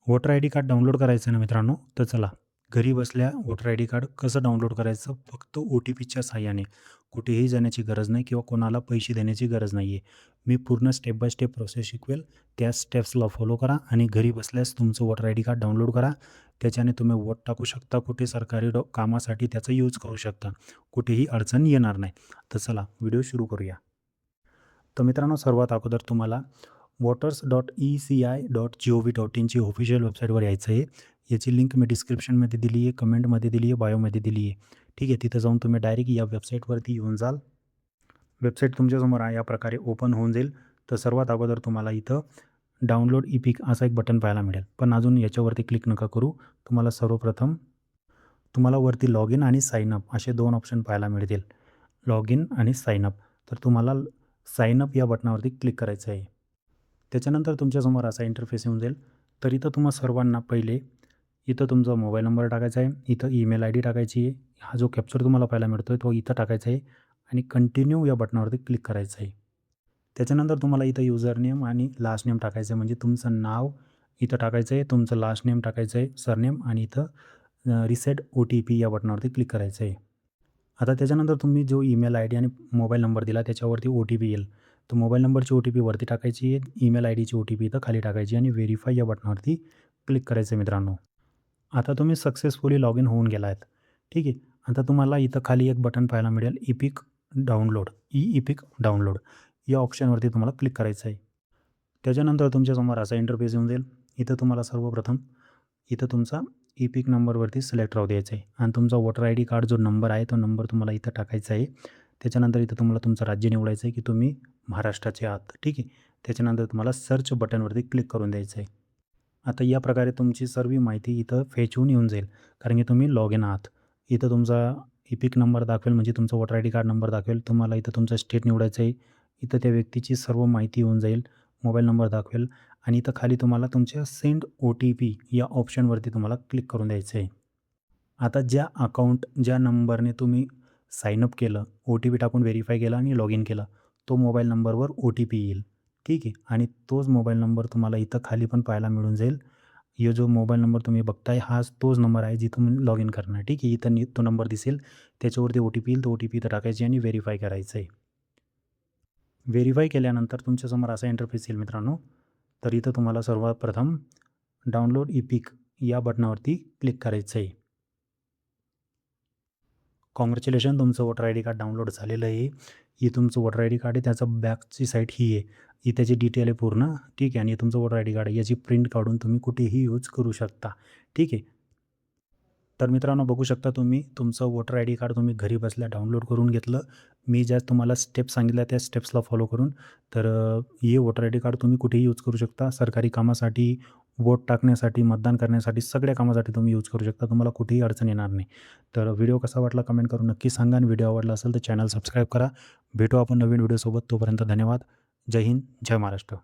Voter I D card download करायचं आहे ना मित्रांनो, तर चला घरी बसल्या वोटर आय डी कार्ड कसं डाउनलोड करायचं फक्त ओ-टी-पीच्या साहाय्याने. कुठेही जाण्याची गरज नाही किंवा कोणाला पैसे देण्याची गरज नाही आहे. मी पूर्ण स्टेप बाय स्टेप प्रोसेस शिकवेल. त्या स्टेप्सला फॉलो करा आणि घरी बसल्यास तुमचं voter I D card download करा. त्याच्याने तुम्ही वोट टाकू शकता. कुठे सरकारी कामासाठी त्याचा यूज करू शकता. कुठेही अडचण येणार नाही. तर चला व्हिडिओ सुरू करूया. तर मित्रांनो सर्वात अगोदर तुम्हाला voters.eci.gov.in ची ऑफिशियल वेबसाईटवर यायचं आहे. याची लिंक मी डिस्क्रिप्शनमध्ये दिली आहे, कमेंटमध्ये दिली आहे, बायोमध्ये दिली आहे. ठीक आहे, तिथं जाऊन तुम्ही डायरेक्ट या वेबसाईटवरती येऊन जाल. वेबसाईट तुमच्यासमोर या प्रकारे ओपन होऊन जाईल. तर सर्वात अगोदर तुम्हाला इथं डाउनलोड ई-पिक असं एक बटन पाहायला मिळेल. पण अजून याच्यावरती क्लिक नका करू. तुम्हाला सर्वप्रथम तुम्हाला वरती लॉग इन आणि साइन अप असे 2 ऑप्शन पाहायला मिळतील. लॉग इन आणि साइन अप. तर तुम्हाला साइन अप या बटनावरती क्लिक करायचं आहे. त्याच्यानंतर तुमच्यासमोर असा इंटरफेस येऊन जाईल. तर इथं तुम्हा सर्वांना पहिले इथं तुमचा मोबाईल नंबर टाकायचा आहे. इथं ईमेल आय डी टाकायची आहे. हा जो कॅप्चर तुम्हाला पाहायला मिळतो तो इथं टाकायचा आहे आणि कंटिन्यू या बटनावरती क्लिक करायचं आहे. त्याच्यानंतर तुम्हाला इथं युजर नेम आणि लास्ट नेम टाकायचं आहे. म्हणजे तुमचं नाव इथं टाकायचं आहे, तुमचं लास्ट नेम टाकायचं आहे, सरनेम आणि इथं रिसेट ओ-टी-पी या बटनावरती क्लिक करायचं आहे. आता त्याच्यानंतर तुम्ही जो ईमेल आय डी आणि मोबाईल नंबर दिला त्याच्यावरती ओ-टी-पी येईल. तर मोबाईल नंबरची ओ-टी-पी वरती टाकायची आहे, ईमेल आय डीची ओ-टी-पी इथं खाली टाकायची आणि व्हेरिफाय या बटनावरती क्लिक करायचं आहे मित्रांनो. आता तुम्ही सक्सेसफुली लॉग इन होऊन गेला आहेत. ठीक आहे. आता तुम्हाला इथं खाली एक बटन पाहायला मिळेल ई-पिक डाउनलोड, ई-पिक डाउनलोड या ऑप्शनवरती तुम्हाला क्लिक करायचं आहे. त्याच्यानंतर तुमच्यासमोर असा इंटरफेस येऊन जाईल. इथं तुम्हाला सर्वप्रथम इथं तुमचा ई-पिक नंबरवरती सिलेक्ट राहू द्यायचं आहे आणि तुमचा वोटर आय डी कार्ड जो नंबर आहे तो नंबर तुम्हाला इथं टाकायचा आहे. त्याच्यानंतर इथं तुम्हाला तुमचं राज्य निवडायचं आहे की तुम्ही महाराष्ट्राचे आहात. ठीक आहे. त्याच्यानंतर तुम्हाला सर्च बटनवरती क्लिक करून द्यायचं आहे. आता या प्रकारे तुमची सर्व माहिती इथं फेच होऊन येऊन जाईल. कारण की तुम्ही लॉग इन आहात. इथं तुमचा ई-पिक नंबर दाखवेल म्हणजे तुमचा voter I D card number दाखवेल. तुम्हाला इथं तुमचं स्टेट निवडायचं आहे. इथं त्या व्यक्तीची सर्व माहिती येऊन जाईल. मोबाईल नंबर दाखवेल आणि इथं खाली तुम्हाला तुमच्या सेंड ओ-टी-पी या ऑप्शनवरती तुम्हाला क्लिक करून द्यायचं आहे. आता ज्या नंबरने तुम्ही साइन अप केलं, ओ-टी-पी टाकून व्हेरिफाय केलं आणि लॉग इन केलं, तो मोबाईल नंबरवर ओ-टी-पी येईल. ठीक आहे. आणि तोच मोबाईल नंबर तुम्हाला इथं खाली पण पाहायला मिळून जाईल. हे जो मोबाईल नंबर तुम्ही बघताय हाच तोच नंबर आहे जिथून लॉग इन करणार. ठीक आहे. इथं तो नंबर दिसेल. त्याच्यावरती ओ-टी-पी येईल. तो ओ-टी-पी इथं टाकायची आणि व्हेरिफाय करायचं आहे. व्हेरिफाय केल्यानंतर तुमच्यासमोर असा इंटरफेस येईल मित्रांनो. तर इथं तुम्हाला सर्वात प्रथम डाउनलोड ई-पिक या बटनावरती क्लिक करायचं आहे. काँग्रॅच्युलेशन तुमचं voter I D card download झालेलं आहे. ही तुमचं वोटर आय डी कार्ड आहे त्याचं बॅकची साईड ही आहे. ही त्याची डिटेल आहे पूर्ण. ठीक आहे. आणि हे तुमचं वोटर आय डी कार्ड आहे. याची प्रिंट काढून तुम्ही कुठेही यूज करू शकता. ठीक आहे. तर मित्रांनो बघू शकता तुम्ही तुमचं वोटर आय डी कार्ड तुम्ही घरी बसल्या डाउनलोड करून घेतलं. मी ज्या तुम्हाला स्टेप्स सांगितल्या त्या स्टेप्सला फॉलो करून. तर हे वोटर आय डी कार्ड तुम्ही कुठेही यूज करू शकता. सरकारी कामासाठी, वोट टाकण्यासाठी, मतदान करण्यासाठी सगळ्या कामासाठी तुम्ही यूज करू शकता. तुम्हाला कुठेही अडचण येणार नाही. तर व्हिडिओ कसा वाटला कमेंट करून नक्की सांगा आणि व्हिडिओ आवडला असेल तर चॅनल सबस्क्राईब करा. भेटू आपण नवीन व्हिडिओसोबत. तोपर्यंत धन्यवाद. जय हिंद, जय महाराष्ट्र.